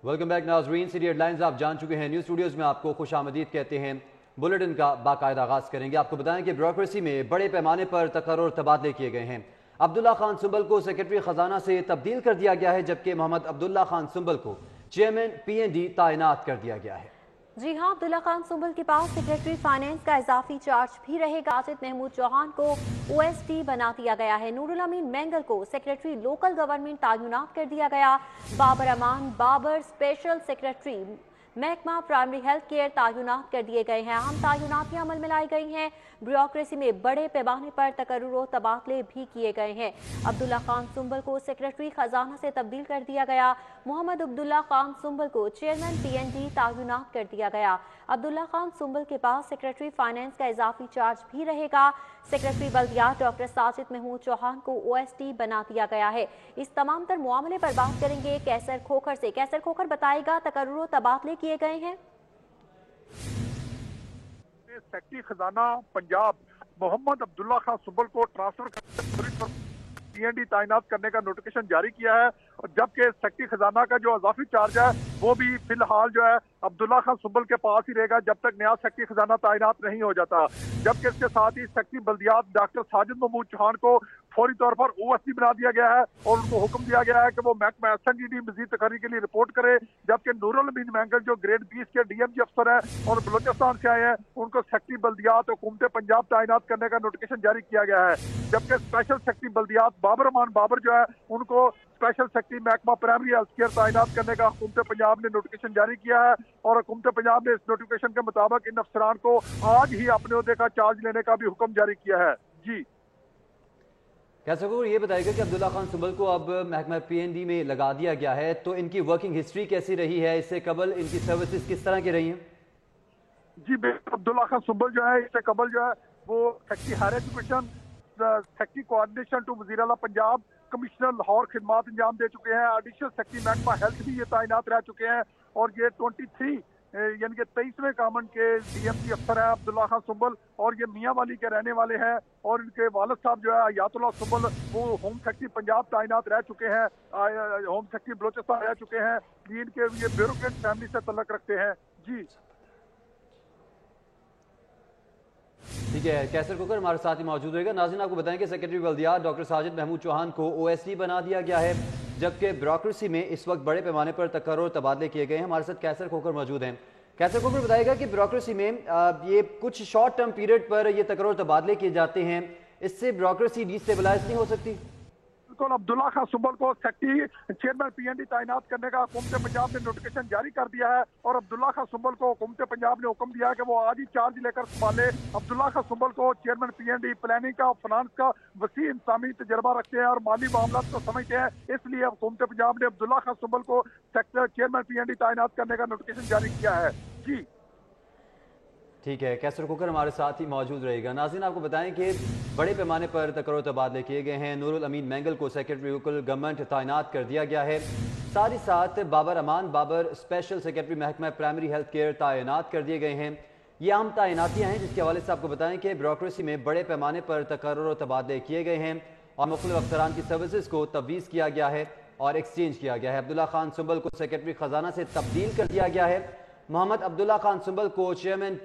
Welcome back नाजरीन। City headlines आप जान चुके हैं। न्यूज़ स्टूडियोज़ में आपको खुश आमदीद कहते हैं। बुलेटिन का बाकायदा आगाज़ करेंगे। आपको बताएं कि ब्यूरोक्रेसी में बड़े पैमाने पर तकर्रुर तबादले किए गए हैं। अब्दुल्ला खान सुंबल को सेक्रेटरी खजाना से तब्दील कर दिया गया है, जबकि मोहम्मद अब्दुल्ला खान सुंबल को चेयरमैन PND तैनात कर दिया गया है। जी हाँ, अब्दुल्ला खान सुंबल के पास सेक्रेटरी फाइनेंस का इजाफी चार्ज भी रहेगा। साजिद महमूद चौहान को OSD बना दिया गया है। नूरुल अमीन मैंगल को सेक्रेटरी लोकल गवर्नमेंट तैनात कर दिया गया। बाबर अमान बाबर स्पेशल सेक्रेटरी महकमा प्राइमरी हेल्थ केयर तैनात कर दिए गए हैं। अहम तैनातियां अमल में लाई गई हैं। ब्यूरोक्रेसी में बड़े पैमाने पर तकर्रुर तबादले भी किए गए हैं। अब्दुल्ला खान सुंबल को सेक्रेटरी खजाना से तब्दील कर दिया गया। मोहम्मद अब्दुल्ला खान सुंबल को चेयरमैन PND तैनात कर दिया गया। अब्दुल्ला खान सुंबल के पास सेक्रेटरी फाइनेंस का इजाफी चार्ज भी रहेगा। सेक्रेटरी बल्दियात डॉक्टर साजिद महमूद चौहान को OSD बना दिया गया है। इस तमाम तर मामले पर बात करेंगे कैसर खोखर से। कैसर खोखर बताएगा तकर्रुर तबादले किए गए हैं। सेक्रेटरी खजाना पंजाब मोहम्मद अब्दुल्ला खान सुंबल को ट्रांसफर PND तैनात करने का नोटिफिकेशन जारी किया है, और जबकि सेक्रेटरी खजाना का जो इजाफी चार्ज है वो भी फिलहाल जो है अब्दुल्ला खान सुंबल के पास ही रहेगा जब तक नया सेक्रेटरी खजाना तैनात नहीं हो जाता। जबकि इसके साथ ही सेक्रेटरी बल्दियात डॉक्टर साजिद महमूद चौहान को फौरी तौर पर OSD बना दिया गया है और उनको हुक्म दिया गया है कि वो महकमा SNDD मजीद तकरीर के लिए रिपोर्ट करे। जबकि नूरुल अमीन मैंगल जो ग्रेड 20 के DMG अफसर है और बलोचिस्तान से आए हैं, उनको सेक्रेटरी बल्दियात हुकूमत पंजाब तैनात करने का नोटिफिकेशन जारी किया गया है। जबकि स्पेशल सेक्रेटरी बल्दियात बाबर अमान बाबर जो है उनको स्पेशल सेक्रेटरी महकमा प्राइमरी हेल्थ केयर तैनात करने का हुकूमत पंजाब ने नोटिफिकेशन जारी किया है, और हुकूमत पंजाब ने इस नोटिफिकेशन के मुताबिक इन अफसरान को आज ही अपने ओहदे का चार्ज लेने का भी हुक्म जारी किया है। जी कैसर खोखर ये बताएगा कि अब्दुल्ला खान सुंबल को अब महकमा PND में लगा दिया गया है, तो इनकी वर्किंग हिस्ट्री कैसी रही है, इससे कबल इनकी सर्विसेज किस तरह की रही हैं? जी अब्दुल्ला खान सुंबल जो है इससे कबल जो है वो secretary higher education, secretary coordination to वज़ीर आला पंजाब, कमिश्नर लाहौर खिदमात अंजाम दे चुके हैं। एडिशनल सेक्रेटरी महकमा हेल्थ भी ये तैनात रह चुके हैं, और ये 23 यानी कि 23वें कामन के DMG अफसर है अब्दुल्ला खान सुंबल, और ये मियाँ वाली के रहने वाले हैं। और इनके वालिद साहब जो है अयातुल्लाह सुंबल वो होम सेक्रेटरी पंजाब तैनात रह चुके हैं, होम सेक्रेटरी बलोचिस्तान रह चुके हैं। इनके ये ब्यूरोक्रेट फैमिली से तल्लुक रखते हैं। जी ठीक है, कैसर खोखर हमारे साथ ही मौजूद रहेगा। नाज़रीन आपको बताएं कि सेक्रेटरी बल्दियात डॉक्टर साजिद महमूद चौहान को OSD बना दिया गया है, जबकि ब्यूरोक्रेसी में इस वक्त बड़े पैमाने पर तकर्रुर तबादले किए गए हैं। हमारे साथ कैसर खोखर मौजूद हैं। कैसर खोखर बताएगा कि ब्यूरोक्रेसी में ये कुछ शॉर्ट टर्म पीरियड पर ये तकर्रुर तबादले किए जाते हैं, इससे ब्यूरोक्रेसी डिस्टेबलाइज नहीं हो सकती? अब्दुल्ला खान सुंबल को सेक्रेटरी चेयरमैन PND तैनात करने का हुकूमत पंजाब ने नोटिफिकेशन जारी कर दिया है, और अब्दुल्ला खान सुंबल को हुकूमत पंजाब ने हुक्म दिया है कि वो आज ही चार्ज लेकर संभाले। अब्दुल्ला खान सुंबल को चेयरमैन PND प्लानिंग का, फाइनेंस का वसी इंसानी तजर्बा रखते हैं और माली मामला को समझते हैं, इसलिए हुकूमत पंजाब ने अब्दुल्ला खान सुंबल को चेयरमैन PND तैनात करने का नोटिफिकेशन जारी किया है। जी ठीक है, कैसर खोखर हमारे साथ ही मौजूद रहेगा। नाज़रीन आपको बताएं कि बड़े पैमाने पर तकर्रुर तबादले किए गए हैं। नूरुल अमीन मैंगल को सेक्रेटरी लोकल गवर्नमेंट तैनात कर दिया गया है। साथ ही साथ बाबर अमान बाबर स्पेशल सेक्रेटरी महकमा प्राइमरी हेल्थ केयर तैनात कर दिए गए हैं। ये आम तैनातियाँ हैं जिसके हवाले से आपको बताएं कि ब्यूरोक्रेसी में बड़े पैमाने पर तकर्रुर तबादले किए गए हैं और मुख्तलिफ अफसरान की सर्विसेज को तफवीज़ किया गया है और एक्सचेंज किया गया है। अब्दुल्ला खान सुंबल को सेक्रेटरी खजाना से तब्दील कर दिया गया है। मोहम्मद अब्दुल्ला खान सुंबल को चेयरमैन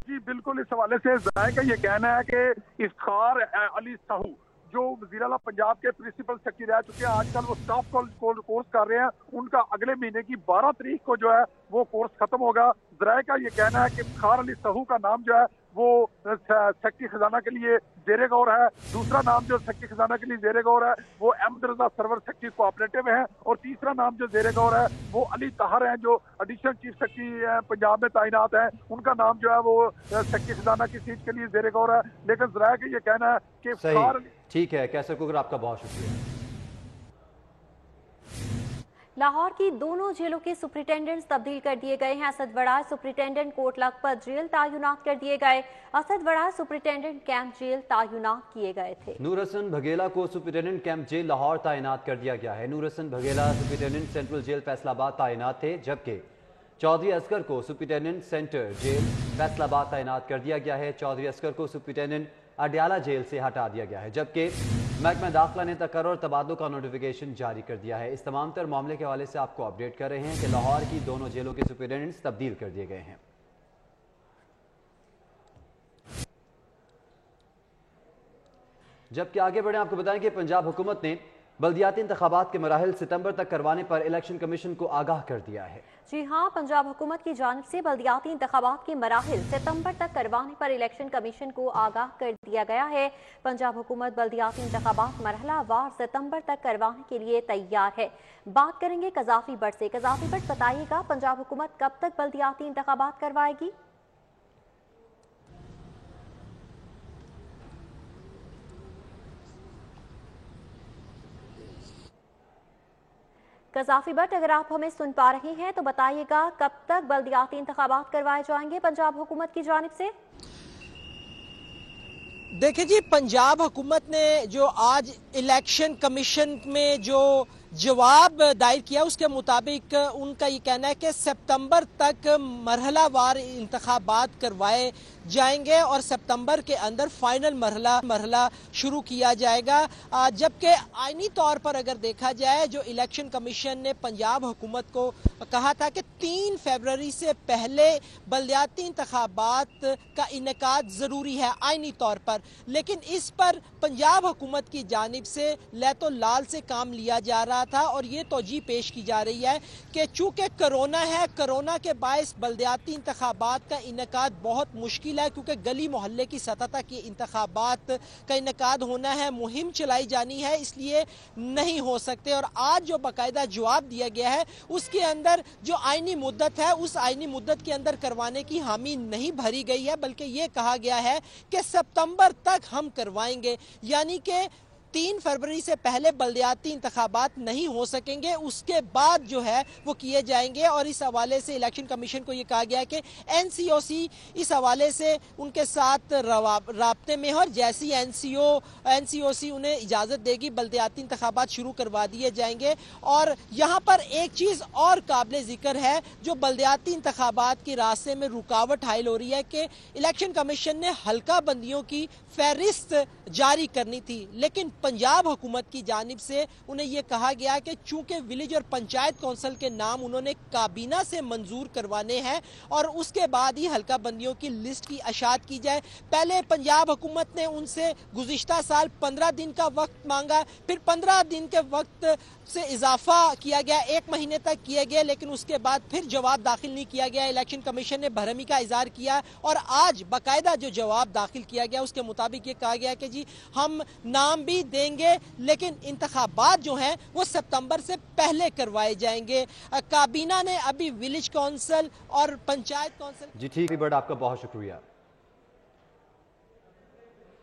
जी बिल्कुल, इस हवाले से ज़ाहिर का ये कहना है कि इफ्तार अली साहू जो वज़ीर आला पंजाब के प्रिंसिपल सेक्रेटरी रह चुके हैं, आजकल वो स्टाफ कोर्स कर रहे हैं, उनका अगले महीने की 12 तारीख को जो है वो कोर्स खत्म होगा। ज़राए का ये कहना है कि इफ्तार अली साहू का नाम जो है वो सेक्रेटरी खजाना के लिए ज़ेरे गौर है। दूसरा नाम जो सेक्रेटरी खजाना के लिए ज़ेरे गौर है वो अहमद रजा सरवर सेक्रेटरी कोऑपरेटिव है, और तीसरा नाम जो ज़ेरे गौर है वो अली ताहर हैं जो एडिशनल चीफ सेक्रेटरी पंजाब में तैनात है। उनका नाम जो है वो सेक्रेटरी खजाना की सीट के लिए ज़ेरे गौर है। लेकिन ज़राए का ये कहना है कि ठीक है कैसर खोखर, आपका बहुत शुक्रिया। लाहौर की दोनों जेलों के सुपरिटेंडेंट्स तब्दील कर दिए गए हैं। असद वड़ाई सुपरिटेंडेंट कोट लखपत जेल तैनात कर दिए गए। असद वड़ाई सुपरिटेंडेंट कैंप जेल तैनात किए गए थे। नूर हसन बघेला को सुपरिटेंडेंट कैंप जेल लाहौर तैनात कर दिया गया है। Noor Hassan Baghela superintendent central jail Faisalabad तैनात थे, जबकि चौधरी असगर को सुपरिटेंडेंट सेंटर जेल फैसलाबाद तैनात कर दिया गया है। चौधरी असगर को सुपरिटेंडेंट अडयाला जेल से हटा दिया गया है, जबकि محکمہ داخلہ نے تقرر اور تبادلوں کا نوٹیفیکیشن جاری کر دیا ہے۔ اس تمام تر معاملے کے حوالے سے آپ کو اپڈیٹ کر رہے ہیں کہ لاہور کی دونوں جیلوں کے سپرنٹینڈنٹس تبدیل کر دیے گئے ہیں۔ جبکہ آگے بڑھیں، آپ کو بتائیں کہ پنجاب حکومت نے بلدیاتی انتخابات کے مراحل ستمبر تک کروانے پر الیکشن کمیشن کو آگاہ کر دیا ہے۔ جی ہاں، پنجاب حکومت کی جانب سے بلدیاتی انتخابات کے مراحل ستمبر تک کروانے پر الیکشن کمیشن کو آگاہ کر دیا گیا ہے۔ پنجاب حکومت بلدیاتی انتخابات مرحلہ وار ستمبر تک کروانے کے لیے تیار ہے۔ بات کریں گے قذافی بٹ سے۔ قذافی بٹ، بتائیے گا پنجاب حکومت کب تک بلدیاتی انتخابات کروائے گی؟ قذافی بٹ، اگر آپ ہمیں سن پا رہے ہیں تو بتائیے گا کب تک بلدیاتی انتخابات کروائے جائیں گے پنجاب حکومت کی جانب سے؟ دیکھیں جی، پنجاب حکومت نے جو آج الیکشن کمیشن میں جو جواب دائر کیا اس کے مطابق ان کا یہ کہنا ہے کہ سپتمبر تک مرحلہ وار انتخابات کروائے جائیں گے اور سپتمبر کے اندر فائنل مرحلہ شروع کیا جائے گا۔ جبکہ آئینی طور پر اگر دیکھا جائے، جو الیکشن کمیشن نے پنجاب حکومت کو کہا تھا کہ 3 فروری سے پہلے بلدیاتی انتخابات کا انعقاد ضروری ہے آئینی طور پر، لیکن اس پر پنجاب حکومت کی جانب سے لیت و لال سے کام لیا جا رہا تھا اور یہ توجیہ پیش کی جا رہی ہے کہ چونکہ کرونا ہے، کرونا کے باعث بلدیاتی انتخابات کا انعقاد بہت مشکل ہے، کیونکہ گلی محلے کی سطح تک یہ انتخابات کا انعقاد ہونا ہے، مہم چلائی جانی ہے، اس لیے نہیں ہو سکتے۔ اور آج جو باقاعدہ جواب دیا گیا ہے اس کے اندر جو آئینی مدت ہے اس آئینی مدت کے اندر کروانے کی حامی نہیں بھری گئی ہے، بلکہ یہ کہا گیا ہے کہ سپتمبر تک ہم کروائیں گے، یعنی کہ 3 فروری سے پہلے بلدیاتی انتخابات نہیں ہو سکیں گے، اس کے بعد جو ہے وہ کیے جائیں گے۔ اور اس حوالے سے الیکشن کمیشن کو یہ کہا گیا ہے کہ این سی او سی اس حوالے سے ان کے ساتھ رابطے میں ہے اور جیسی این سی او سی انہیں اجازت دے گی بلدیاتی انتخابات شروع کروا دیے جائیں گے۔ اور یہاں پر ایک چیز اور قابل ذکر ہے جو بلدیاتی انتخابات کے راستے میں رکاوٹ حائل ہو رہی ہے کہ الیکشن کمیشن نے حلقہ بندیوں کی فہرست جاری کرنی تھی، لیکن پنجاب حکومت کی جانب سے انہیں یہ کہا گیا کہ چونکہ ولیج اور پنچایت کونسل کے نام انہوں نے کابینہ سے منظور کروانے ہیں اور اس کے بعد ہی حلقہ بندیوں کی لسٹ کی اشاعت کی جائے۔ پہلے پنجاب حکومت نے ان سے گزشتہ سال 15 دن کا وقت مانگا، پھر 15 دن کے وقت سے اضافہ کیا گیا، 1 مہینے تک کیا گیا، لیکن اس کے بعد پھر جواب داخل نہیں کیا گیا۔ الیکشن کمیشن نے برہمی کا اظہار کیا اور آج باقاعدہ جو جواب داخل کیا گیا اس کے مطابق یہ کہا گیا کہ جی ہم نام بھی دیں گے لیکن انتخابات جو ہیں وہ سپتمبر سے پہلے کروائے جائیں گے۔ کابینہ نے ابھی ولیج کونسل اور پنچایت کونسل جی ٹھیک ہے بٹ، آپ کا بہت شکریہ۔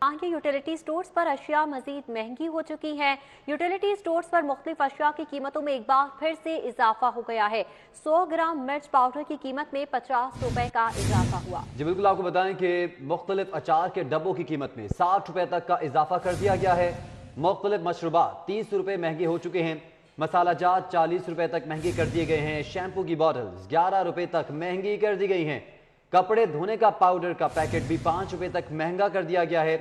آگے یوٹیلیٹی سٹورز پر اشیاء مزید مہنگی ہو چکی ہیں۔ یوٹیلیٹی سٹورز پر مختلف اشیاء کی قیمتوں میں ایک بار پھر سے اضافہ ہو گیا ہے۔ 100 گرام مرچ پاؤڈر کی قیمت میں 50 روپے کا اضافہ ہوا۔ جی بالکل، آپ کو بتائیں کہ مختلف اچار کے ڈبوں کی قیمت میں 60 روپے تک کا اضافہ کر دیا گیا ہے۔ مختلف مشروبات 30 روپے مہنگے ہو چکے ہیں۔ مسالہ جات 40 روپے تک مہنگی کر دیے گئے ہیں۔ شیمپو کی بوٹلز 11 روپے تک مہنگی کر دی گئی ہیں۔ کپڑے دھونے کا پاؤڈر کا پیکٹ بھی 5 روپے تک مہنگا کر دیا گیا ہے۔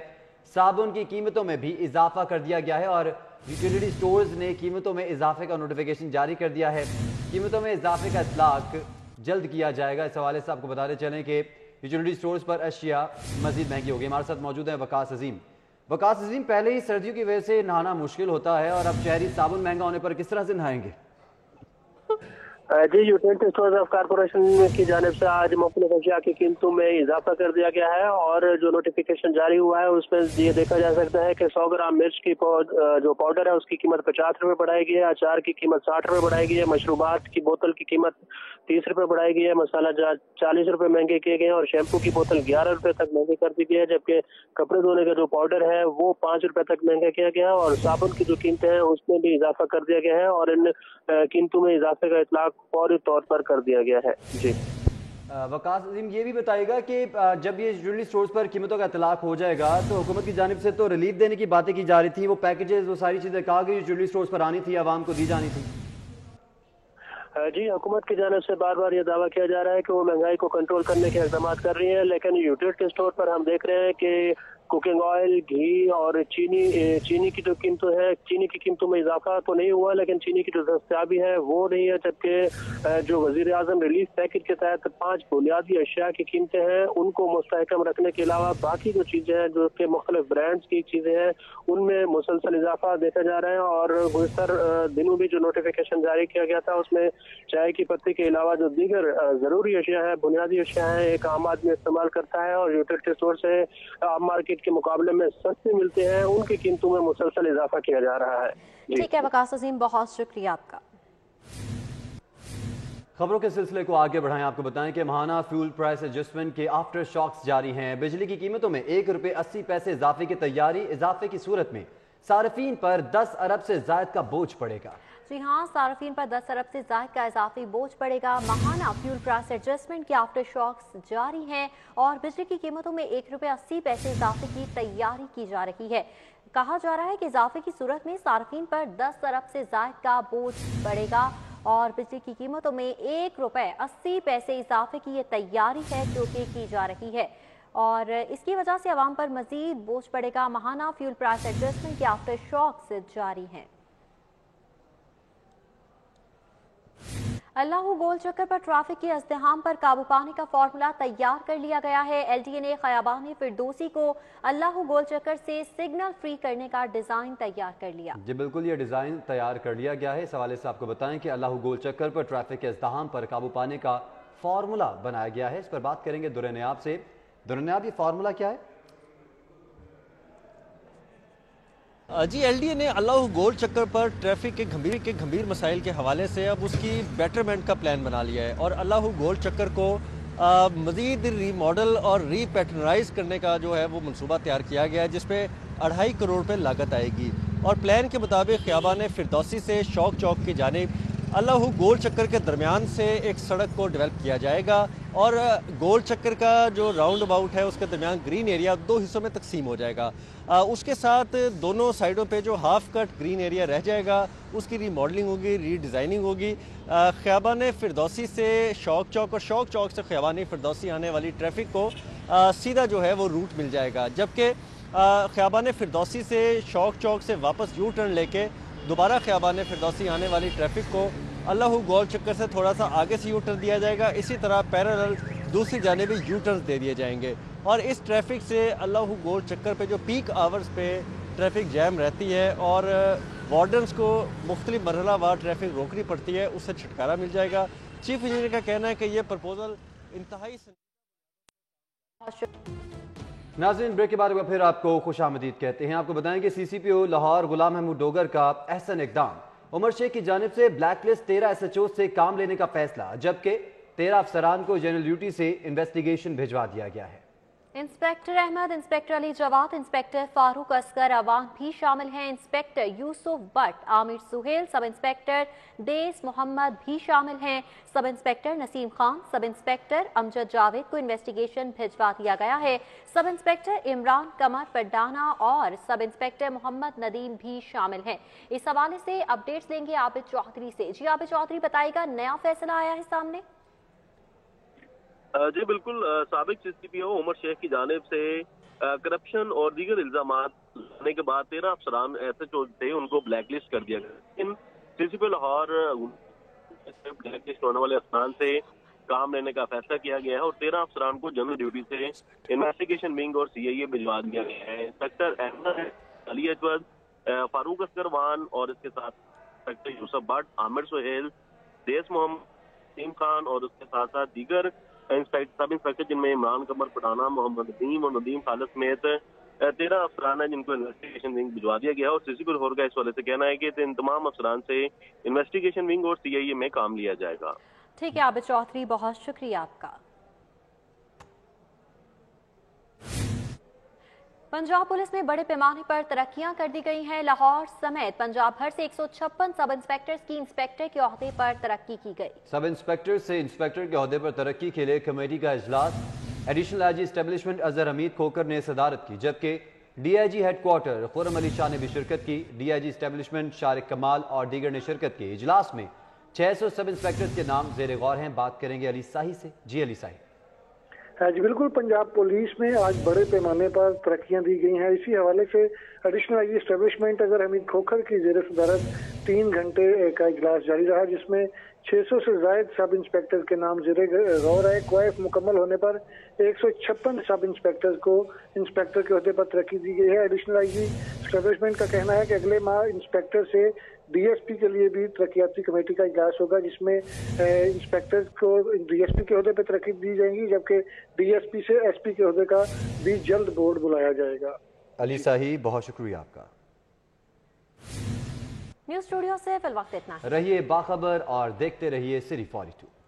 صابن کی قیمتوں میں بھی اضافہ کر دیا گیا ہے اور یوٹیلیٹی سٹورز نے قیمتوں میں اضافے کا نوٹیفیکیشن جاری کر دیا ہے۔ قیمتوں میں اضافے کا اطلاق جلد کیا جائے گا۔ اس حوالے سے آپ کو بتاتے چلیں کہ یوٹیلیٹی سٹورز پر اشیاء مزید مہنگی ہو گئی۔ ہمارے ساتھ موجود ہیں وقاص عظیم۔ وقاص عظیم، پہلے ہی سردیوں کی وجہ سے نہانا مشکل ہوتا ہے اور اب شہری صابن مہنگا ہونے پر کس طرح سے نہائیں گے؟ جی، یوٹیلیٹی سٹورز آف کارپوریشن کی جانب سے آج مختلف اشیاء کی قیمتوں میں اضافہ کر دیا گیا ہے اور جو نوٹیفیکیشن جاری ہوا ہے اس میں یہ دیکھا جا سکتا ہے کہ 100 گرام مرچ کی جو پاؤڈر ہے اس کی قیمت 50 روپے بڑھائی گئی ہے، اچار کی قیمت 60 روپے بڑھائی گئی ہے، مشروبات کی بوتل کی قیمت 30 روپے بڑھائی گئی ہے، مسالہ جات 40 روپے مہنگے کیے گئے ہیں اور شیمپو کی بوتل 11 روپے تک مہنگی کر دی گئی ہے، جبکہ کپڑے دھونے کا جو پاؤڈر ہے وہ 5 روپے تک مہنگا کیا گیا ہے اور صابن کی جو قیمتیں ہیں اس میں بھی اضافہ کر دیا گیا ہے اور ان قیمتوں میں اضافے کا اطلاق فوری طور پر کر دیا گیا ہے۔ جی وقاص عظیم، یہ بھی بتائے گا کہ جب یہ یوٹیلیٹی سٹورز پر قیمتوں کا اطلاق ہو جائے گا تو حکومت کی جانب سے تو ریلیف دینے کی باتیں کی جا رہی تھی، وہ پیکیجز وہ ساری چیزیں کہا کہ یوٹیلیٹی سٹورز پر آنی تھی، عوام کو دی جانی تھی۔ جی، حکومت کی جانب سے بار بار یہ دعویٰ کیا جا رہا ہے کہ وہ مہنگائی کو کنٹرول کرنے کے اقدامات کر رہی ہیں، لیکن یوٹیلیٹی سٹور پر ہم دیکھ رہے ہیں کہ कुकिंग ऑयल, घी और चीनी की जो कीमतें हैं, चीनी की कीमतों में इजाफा तो नहीं हुआ, लेकिन चीनी की जो दस्तयाबी है वो नहीं है। जबकि जो वजीर आजम रिलीफ पैकेज के तहत 5 बुनियादी अशिया की कीमतें हैं उनको मुस्तहकम रखने के अलावा बाकी जो चीजें हैं जो कि मुख्तलिफ ब्रांड्स की चीजें हैं उनमें मुसलसल इजाफा देखा जा रहा है। और गुज़िश्ता दिनों भी जो नोटिफिकेशन जारी किया गया था उसमें चाय की पत्ती के अलावा जो दीगर जरूरी अशिया है, बुनियादी अशिया है, एक आम आदमी इस्तेमाल करता है और यूटिलिटी स्टोर से आम मार्केट के मुकाबले में सस्ते मिलते हैं, उनकी कीमतों में मुसलसल इजाफा किया जा रहा है। ठीक है वकास अजीम, बहुत शुक्रिया आपका। खबरों के सिलसिले को आगे बढ़ाएं, आपको बताएं कि माहाना फ्यूल प्राइस एडजस्टमेंट के आफ्टर शॉक्स जारी हैं। बिजली की कीमतों में ₹1.80 इजाफे की तैयारी। इजाफे की सूरत में सार्फिन पर 10 अरब से जायद का बोझ पड़ेगा। जी हाँ, सार्फिन पर 10 अरब से जायद का इजाफी बोझ पड़ेगा। माहाना फ्यूल प्राइस एडजस्टमेंट के आफ्टर शॉक्स जारी हैं और बिजली की कीमतों में ₹1.80 इजाफे की तैयारी की जा रही है। कहा जा रहा है कि इजाफे की सूरत में सार्फिन पर 10 अरब से जायद का बोझ पड़ेगा और बिजली की कीमतों में ₹1.80 इजाफे की ये तैयारी है जो कि की जा रही है और इसकी वजह से आवाम पर मजीद बोझ पड़ेगा। माहाना फ्यूल प्राइस एडजस्टमेंट के आफ्टर शॉक्स जारी हैं। अल्लाहू गोल चक्कर पर ट्रैफिक के इज़्दिहाम पर काबू पाने का फॉर्मूला तैयार कर लिया गया है। LTA ने खयाबान फिरदौसी को अल्लाहू गोल चक्कर से सिग्नल फ्री करने का डिजाइन तैयार कर लिया। जी बिल्कुल, ये डिजाइन तैयार कर लिया गया है। इस हवाले से आपको बताएं कि अल्लाहू गोल चक्कर पर ट्रैफिक के इज़्दिहाम पर काबू पाने का फॉर्मूला बनाया गया है। इस पर बात करेंगे दुरनियाब से। दुरनियाब, ये फॉर्मूला क्या है? जी LTA ने अल्लाहू गोल चक्कर पर ट्रैफिक के गंभीर मसाइल के हवाले से अब उसकी बेटरमेंट का प्लान बना लिया है और अल्लाहू गोल चक्कर को मज़ीद रीमॉडल और रीपैटर्नाइज करने का जो है वो मंसूबा तैयार किया गया है जिसपे 2.5 करोड़ रुपये लागत आएगी। और प्लान के मुताबिक खयाबान फिरदौसी से शौक चौक की जानिब अल्लाहू गोल चक्कर के दरमियान से एक सड़क को डेवलप किया जाएगा और गोल चक्कर का जो राउंड अबाउट है उसके दरमियान ग्रीन एरिया 2 हिस्सों में तकसीम हो जाएगा। उसके साथ दोनों साइडों पे जो हाफ कट ग्रीन एरिया रह जाएगा उसकी रीमॉडलिंग होगी, रीडिज़ाइनिंग होगी। खयाबान फिरदौसी से शौक चौक और शौक चौक से खयाबान फिरदौसी आने वाली ट्रैफिक को सीधा जो है वो रूट मिल जाएगा, जबकि खयाबान फिरदौसी से शौक चौक से वापस यू टर्न लेके दोबारा खयाबान फिरदौसी आने वाली ट्रैफिक को अल्लाहू गोल चक्कर से थोड़ा सा आगे से यू टर्न दिया जाएगा। इसी तरह पैरेलल दूसरी जानिब यू टर्न दे दिए जाएंगे और इस ट्रैफिक से अल्लाहू गोल चक्कर पे जो पीक आवर्स पे ट्रैफिक जैम रहती है और वार्डन्स को मुख्तलिफ मरहलावार ट्रैफिक रोकनी पड़ती है उससे छुटकारा मिल जाएगा। चीफ इंजीनियर का कहना है कि यह प्रपोजल इंतहाई नाज़रीन, ब्रेक के बाद फिर आपको खुशामदीद कहते हैं। आपको बताएं कि CCPO लाहौर गुलाम महमूद डोगर का अहसन इकदाम। उमर शेख की जानिब से ब्लैक लिस्ट 13 SHO से काम लेने का फैसला, जबकि 13 अफसरान को जनरल ड्यूटी से इन्वेस्टिगेशन भिजवा दिया गया है। Inspector Ahmed, inspector Ali Jawad, inspector Farooq Asghar Awan भी शामिल हैं। Inspector Yusuf Bhatt, Aamir Suhail, sub inspector देस मोहम्मद भी शामिल हैं। Sub inspector Naseem Khan, sub inspector Amjad Javed को इन्वेस्टिगेशन भिजवा दिया गया है। सब इंस्पेक्टर इमरान कमर पड्डाना और सब इंस्पेक्टर मोहम्मद नदीम भी शामिल हैं। इस हवाले से अपडेट्स लेंगे आबिद चौधरी से। जी आबिद चौधरी, बताइएगा, नया फैसला आया है सामने? जी बिल्कुल, साबिक CCPO उमर शेख की जानिब से करप्शन और दीगर इल्जाम लाने के बाद 13 अफसरान ऐसे जो थे उनको ब्लैक लिस्ट कर दिया गया। लेकिन CCPO लाहौर ब्लैक लिस्ट होने वाले अफसरान से काम लेने का फैसला किया गया है और 13 अफसरान को जनरल ड्यूटी से इन्वेस्टिगेशन विंग और CIA भिजवा दिया गया है। इंस्पेक्टर अहमद, अली अजवद, फारूक असगर वान और इसके साथ इंस्पेक्टर यूसुफ भट्ट, आमिर सुहेल, देस मोहम्मद, नसीम खान और उसके साथ साथ दीगर सब इंस्पेक्टर जिनमें इमरान कमर पठाना, मोहम्मद नदीम और नदीम खालिद समेत 13 अफसरान है जिनको इन्वेस्टिगेशन विंग भिजवा दिया गया और CCPO लाहौर का इस वाले से कहना है कि इन तमाम अफसरान से इन्वेस्टिगेशन विंग और CIA में काम लिया जाएगा। ठीक है आबिद चौधरी, बहुत शुक्रिया आपका। पंजाब पुलिस में बड़े पैमाने पर तरक्कियां कर दी गई हैं। लाहौर समेत पंजाब भर से 156 सब इंस्पेक्टर्स की इंस्पेक्टर के ओहदे पर तरक्की की गई। सब इंस्पेक्टर से इंस्पेक्टर के ओहदे पर तरक्की के लिए कमेटी का इजलास additional IG establishment Azhar Hamid Khokhar ने सदारत की, जबकि DIG हेडक्वार्टर खुर्रम अली शाह ने भी शिरकत की। DIG एस्टेब्लिशमेंट शारिक कमाल और दीगर ने शिरकत की। इजलास में 600 सब इंस्पेक्टर्स के नाम जेर गौर हैं। बात करेंगे अली साही से। जी अली साही। जी बिल्कुल, पंजाब पुलिस में आज बड़े पैमाने पर तरक्कियां दी गई हैं। इसी हवाले से additional IG establishment Azhar Hamid Khokhar की जेर सदारत 3 घंटे का इजलास जारी रहा, जिसमें 600 से ज्यादा सब इंस्पेक्टर के नाम जेर गौर है। क्वाइफ मुकम्मल होने पर 156 सब इंस्पेक्टर को इंस्पेक्टर के ओहदे पर तरक्की दी गई है। एडिशनल आईजी एस्टेब्लिशमेंट का कहना है कि अगले माह इंस्पेक्टर से डीएसपी के लिए भी तरक्याती कमेटी का इजलास होगा, जिसमें इंस्पेक्टर को डीएसपी के ओहदे पर तरक्की दी जाएगी, जबकि डीएसपी से एसपी के ओहदे का भी जल्द बोर्ड बुलाया जाएगा। अली साहिब, बहुत शुक्रिया आपका। न्यूज स्टूडियो से फिल वक्त इतना। रहिए बाखबर और देखते रहिए सिटी 42।